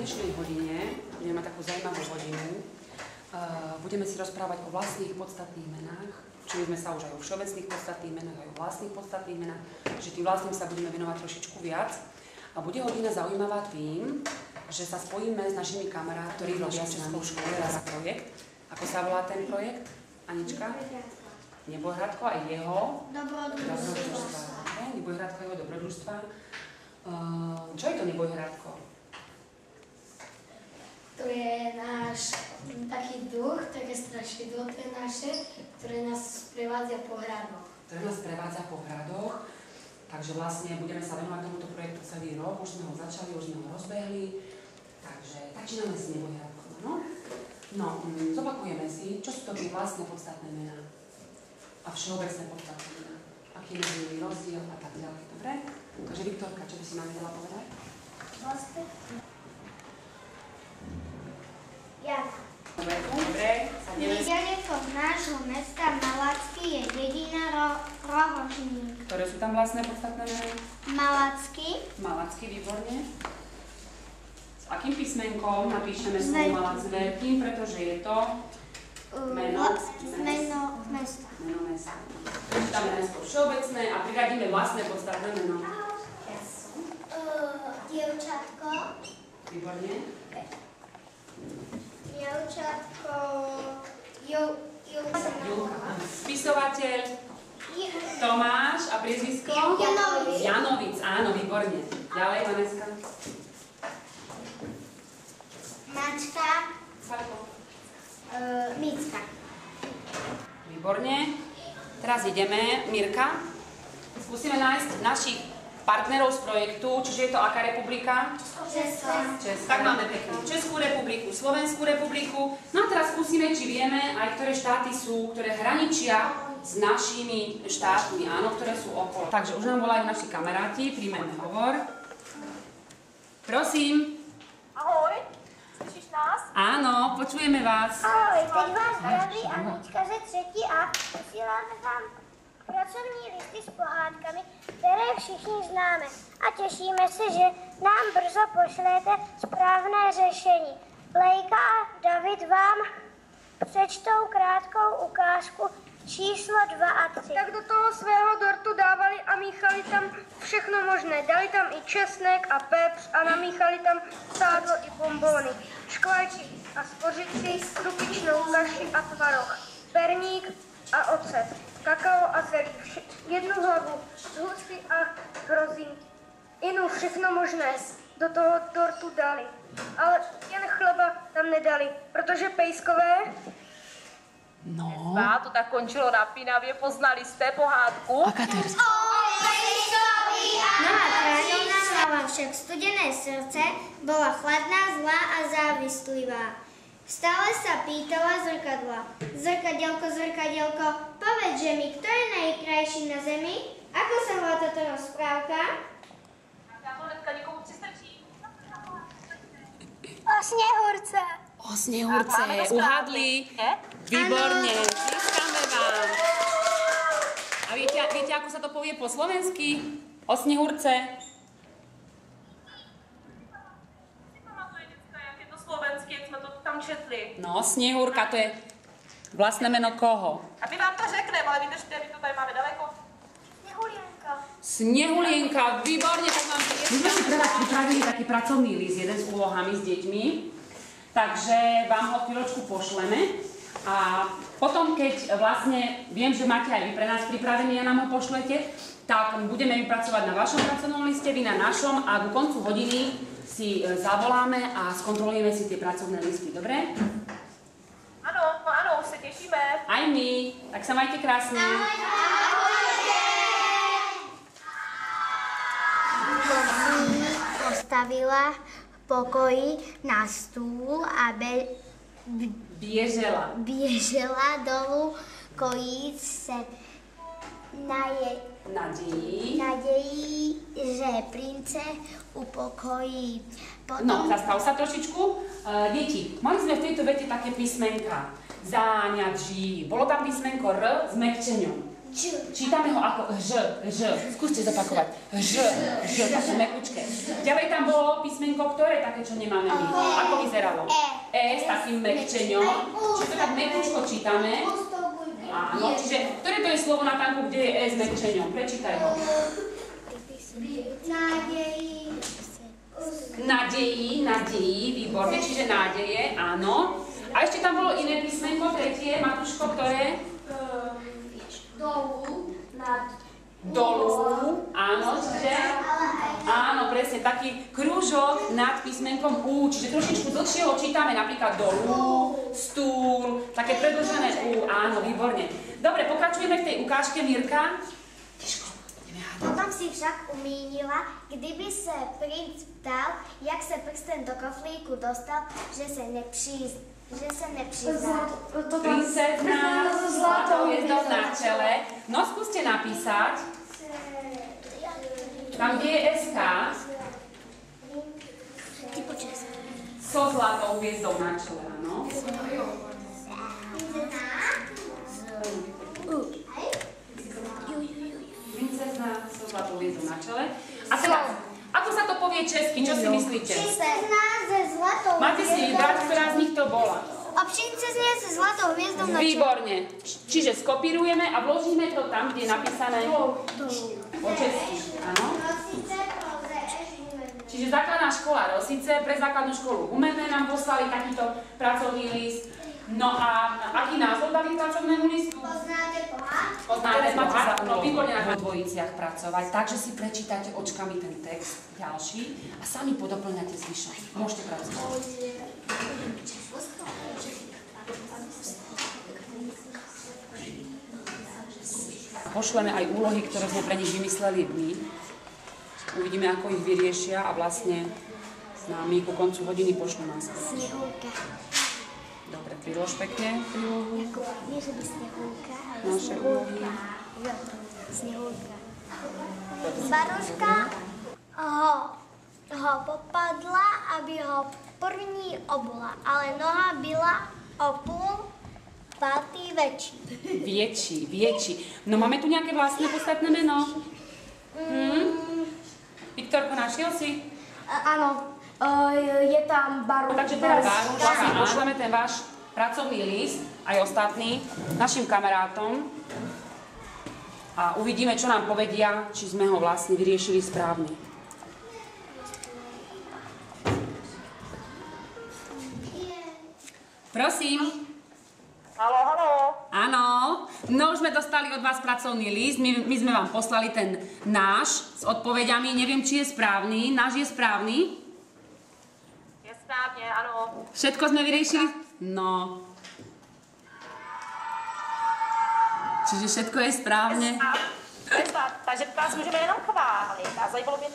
dnešnej hodine budeme mať takú zaujímavú hodinu. Budeme si rozprávať o vlastných podstatných menách. Čili sme sa už aj o všeobecných podstatných menách, aj o vlastných podstatných menách. Že tým vlastným sa budeme venovať trošičku viac. A bude hodina zaujímavá tým, že sa spojíme s našimi kamarátmi, ktorí robia s nami v škole raz projekt. Ako sa volá ten projekt? Anička? Nebojhradko a jeho? Dobrodružstva. Nebojhradko a jeho dobrodružstva. Čo je to Nebojhradko? To je náš taký duch, také strašidlo, to je naše, ktoré nás sprevádza po hradoch. Ktoré nás sprevádza po hradoch. Takže vlastne budeme sa venovať tomuto projektu celý rok. Už sme ho začali, už sme ho rozbehli. Takže začíname s Nebojhradkom, no? No, zopakujeme si, čo sú to tie vlastné podstatné mená a všeobecné podstatné mená. Aký je medzi nimi rozdiel a tak ďalej, dobre? Takže Viktorka, čo by si nám vedela povedať? Vlastne? Ja. Dobre, Nedaleko nášho mesta Malacky je dedina Rohožník. ktoré sú tam vlastné podstatné mená? Malacky. Malacky, výborne. S akým písmenkom napíšeme slovo Malac s veľkým, pretože je to meno mesta. Meno mesta. Prečítame mesto všeobecné a priradíme vlastné podstatné meno. Dievčatko. Výborne. Dievčatko. Julka. Spisovateľ. Tomáš a priezvisko? Janovic. Janovic, áno, výborne. Ďalej, Vaneska. Mačka. Micka. Výborne. Teraz ideme, Mirka. Skúsime nájsť našich partnerov z projektu, čiže je to aká republika? Česká. Tak máme peknú Českú republiku, Slovenskú republiku. No a teraz skúsime, či vieme aj ktoré štáty sú, ktoré hraničia s našimi štátmi, áno, ktoré sú okolo. Takže už nám volajú naši kamaráti, príjmeme hovor. Prosím. Ahoj, slyšíš nás? Áno, počujeme vás. Ahoj, teď vás zdraví Anička ze 3. A posíláme vám pracovní listy s pohádkami, které všichni známe. A těšíme se, že nám brzo pošlete správné řešení. Lejka a David vám přečtou krátkou ukázku číslo 2 a 3. Tak do toho svého dortu dávali a míchali tam všechno možné. Dali tam i česnek a pepř a namíchali tam sádlo i bombóny. Škvajči a spořici, krupičnou kaši a tvaroh, perník a ocet, kakao a zelí, jednu hlavu, husky a hrozinky. Inu všechno možné do toho dortu dali. Ale jen chleba tam nedali, protože pejskové... No. A to tak končilo napínavě, poznali jste pohádku? Aká to je? Nová kráľovná mala však studené srdce, bola chladná, zlá a závislivá. Stále sa pýtala zrkadla. Zrkadielko, zrkadielko, povedz mi, kto je najkrajší na zemi? Ako sa volá táto rozprávka? Tato hnedka někomu přistrčí. O Sněhurce. O Snehurce, uhadli. Výborne, tlieskáme vám. A viete, ako sa to povie po slovensky? O Snehurce. Si pamatuje děcka, jak je to slovenský, jak jsme to tam četli. No, Snehurka, to je vlastné meno koho? A my vám to řekneme, ale vydržte, my to tady máme daleko. Sněhulienka. Snehulienka, výborne, tak vám tlieskáme. My sme si pre vás pripravili taký pracovný list, jeden s úlohami s deťmi. Takže vám ho chvíľočku pošleme a potom, keď vlastne viem, že máte aj vy pre nás pripravený a nám ho pošlete, tak budeme vypracovať na vašom pracovnom liste, vy na našom a ku koncu hodiny si zavoláme a skontrolujeme si tie pracovné listy, dobre? Ano, už se těšíme. Aj my, tak sa majte krásne. Postavila pokoji na stůl a běžela dolů kojíc se nadějí, že prince upokojí. Potom... No, zastav sa trošičku. Deti, mali sme v tejto vete také písmenka. Záňať, ží. Bolo tam písmenko R s mäkčeňom. Čítame ho ako ž. Skúste zopakovať. Ž, také mekučké. Ďalej tam bolo písmenko, ktoré také, čo nemáme my. Ako vyzeralo? S takým mekčeňom. Čiže to tak mekučko čítame. Áno, čiže ktoré to je slovo na tanku, kde je S mekčeňom? Prečítaj ho. Nadeji, výborne, čiže nádeje, áno. A ešte tam bolo iné písmenko, tretie, Matúško, ktoré? Dolu, áno, čiže? Áno, presne, taký krúžok nad písmenkom U, čiže trošičku dlhšie ho čítame, napríklad dolu, stúl, také predĺžené U, áno, výborne. Dobre, pokračujeme v tej ukážke, Mirka. Potom si však umínila, kdyby se princ ptal, jak se prsten do koflíku dostal, že se nepřizná. Princezna s zlatou hviezdou na čele. No, skúste napísať. Tam, kde je SK. So zlatou hviezdou na čele, áno. Princezna so zlatou hviezdou na čele. A teraz, ako sa to povie česky? Čo si myslíte? Princezna se zlatou Máte si vybrať, ktorá z nich to bola. A princezne se zlatou hviezdou na čele. Výborne. Čiže skopírujeme a vložíme to tam, kde je napísané po česky. Áno. Čiže základná škola Rosice, pre základnú školu Humenné nám poslali takýto pracovný list. No a aký názov dali pracovnému listu? Poznáte pohár? Poznáte pohár? No, výborne na dvojiciach pracovať, takže si prečítate očkami ten text ďalší a sami podoplňate zvyšok. Môžete pracovať. Pošleme aj úlohy, ktoré sme pre nich vymysleli my. Uvidíme, ako ich vyriešia a vlastne nám ku koncu hodiny pošlú nás. Snehulka. Dobre, prilož pekne prílohu. Nie, že by snehulka, ale Naše úlohy. Snehulka. Zvaruška ho popadla, aby ho první obula, ale noha byla o půl pátý väčší. Větší. No máme tu nejaké vlastné podstatné meno? Viktorko, našiel si? Áno, je tam Baruška. Takže teraz vlastne pošleme ten váš pracovný list, aj ostatný, našim kamarátom a uvidíme, čo nám povedia, či sme ho vlastne vyriešili správne. Prosím. Haló. Áno, no už sme dostali od vás pracovný list, my sme vám poslali ten náš s odpovediami, neviem, či je správny, náš je správny? Je správne, áno. Všetko sme vyriešili? No. Čiže všetko je správne? Takže vás můžeme jenom chválit a zajímalo mě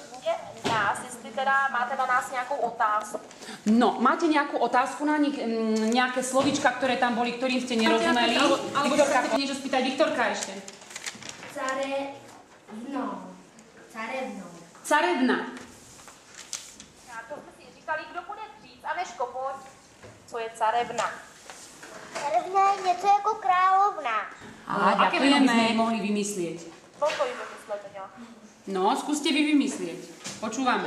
nás, jestli teda máte na nás nějakou otázku. No, máte nejakú otázku na nich, nejaké slovíčka, ktoré tam boli, ktorým ste nerozumeli? Viktorka, chcete niečo spýtať? Viktorka ešte. Carevna. Já to jste si říkali, kdo bude říct, a než kopoť, co je carevna. Carevna je něco jako královna. Aké by sme mohli vymyslieť? Koľko jim vymyslete nějak? No, skúste vy vymyslieť. Počúvame.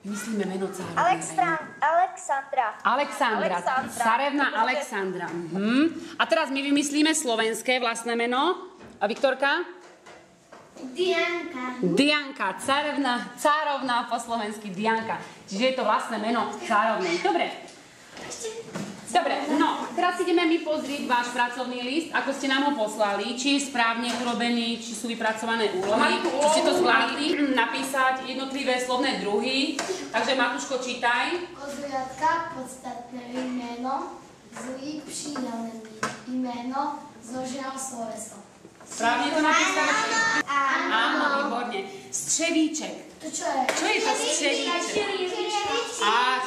Vymyslíme meno cárevnej. Alexandra. Carevna Alexandra. A teraz my vymyslíme slovenské vlastné meno. A Viktorka? Dianka. Cárovna po slovensky Dianka. Čiže je to vlastné meno cárovnej. Dobre, no, teraz ideme my pozrieť váš pracovný list, ako ste nám ho poslali, či je správne urobený, či sú vypracované úlohy, či ste to zvládli napísať jednotlivé slovné druhy. Takže Matúško, čítaj. Kozliatka, podstatné jméno, zlík, příjemné jméno, zložená sloveso. Správne to napísané? Áno, výborne. Střevíček. To čo je? Čo je to střevíček? A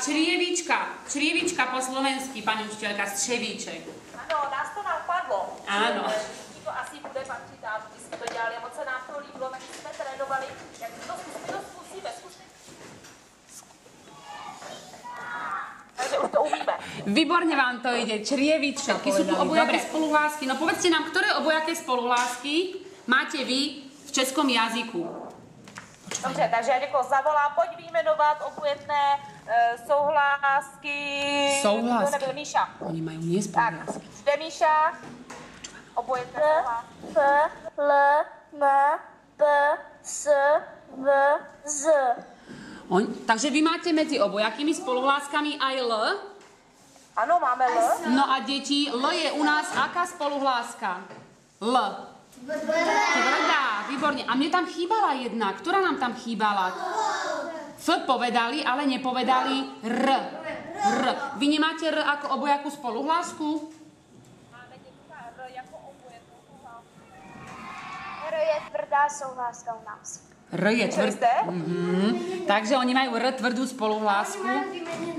črievička po slovensky, pani učiteľka, střevíček. Ano, nás to napadlo. Áno. Že to asi bude patřit a když jsme to dělali a moc se nám to líbilo, tak jsme trénovali. Jak to zkusíme. Takže už to umíme. Výborne vám to ide, črievy, všetky sú tu obojaké spoluhlásky. No povedzte nám, ktoré obojaké spoluhlásky máte vy v českom jazyku? Dobře, takže já někoho zavolám, pojď vyjmenovat obojetné souhlásky. Souhlásky. To nebyl Míša. Oni majú nie Tak, spoluhlásky. zde Míša. Obojetné souhlásky. F, L, M, P, S, V, Z. Takže vy máte medzi obojakými spoluhláskami aj L? Ano, máme L. No a deti, L je u nás aká spoluhláska? L. Tvrdá, výborne. A mne tam chýbala jedna. Ktorá nám tam chýbala? F povedali, ale nepovedali R. R. Vy nemáte R ako obojakú spoluhlásku? Máme dětka R jako obojetnou souhlásku. R je tvrdá souhláska u nás. R je tvrdá. Takže oni majú R tvrdú spoluhlásku.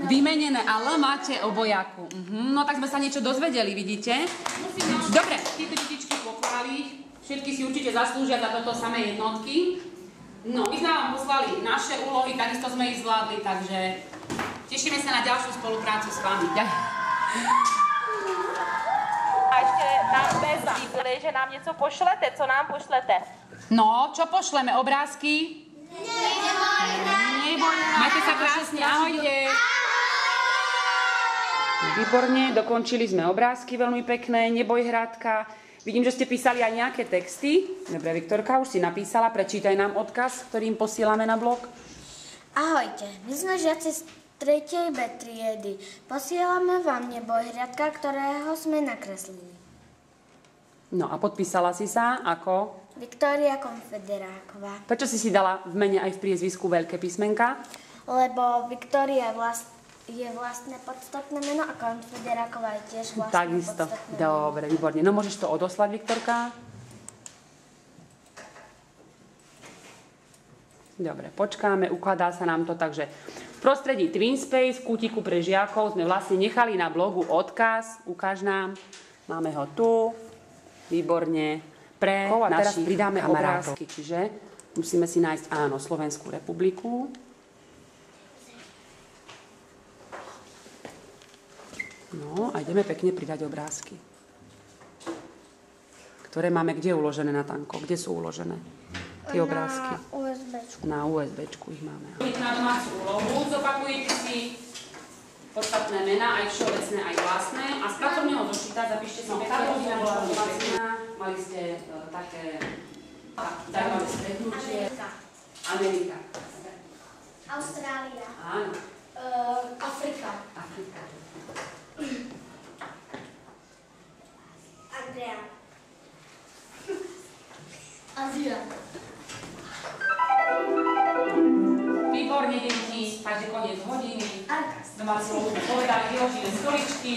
Vymenené. A L máte obojakú. No tak sme sa niečo dozvedeli, vidíte? Dobre, tieto detičky pochváli. Všetky si určite zaslúžia za toto samé jednotky. No, my sme vám poslali naše úlohy, takisto sme ich zvládli, takže tešíme sa na ďalšiu spoluprácu s vami. A ještě nám slíbili, že nám něco pošlete. Co nám pošlete? No, čo pošleme? Obrázky? Majte sa krásne, ahojte. Výborne, dokončili sme obrázky veľmi pekné, neboj hrátka. Vidím, že ste písali aj nejaké texty. Dobre, Viktorka, už si napísala, prečítaj nám odkaz, ktorým posielame na blog. Ahojte, my sme žiaci z 3. B triedy. Posielame vám nebojhriadka, ktorého sme nakreslili. No a podpísala si sa ako? Viktória Konfederáková. Prečo si si dala v mene aj v priezvisku veľké písmenka? Lebo Viktória je vlastné podstatné meno a Konfederáková je tiež vlastné Takisto. podstatné meno. Dobre, výborne. No môžeš to odoslať, Viktorka? Dobre, počkáme, ukladá sa nám to, takže v prostredí TwinSpace, v kútiku pre žiakov sme vlastne nechali na blogu odkaz, ukáž nám, máme ho tu, výborne, pre a teraz pridáme obrázky, čiže musíme si nájsť, áno, Slovenskú republiku. No a ideme pekne pridať obrázky, ktoré máme kde uložené, Natanko? Kde sú uložené tie obrázky? Na USBčku. Na USBčku ich máme. Na domácu úlohu zopakujete si podstatné mená, aj všeobecné, aj vlastné. A z pracovného zošita zapíšte si Karolina bola domácina, mali ste také zaujímavé stretnutie. Amerika. Austrália. Áno. Afrika. Afrika. Andrea. Ázia. Výborne, deti, takže koniec hodiny. Domácu úlohu povedali, vyložíme stoličky.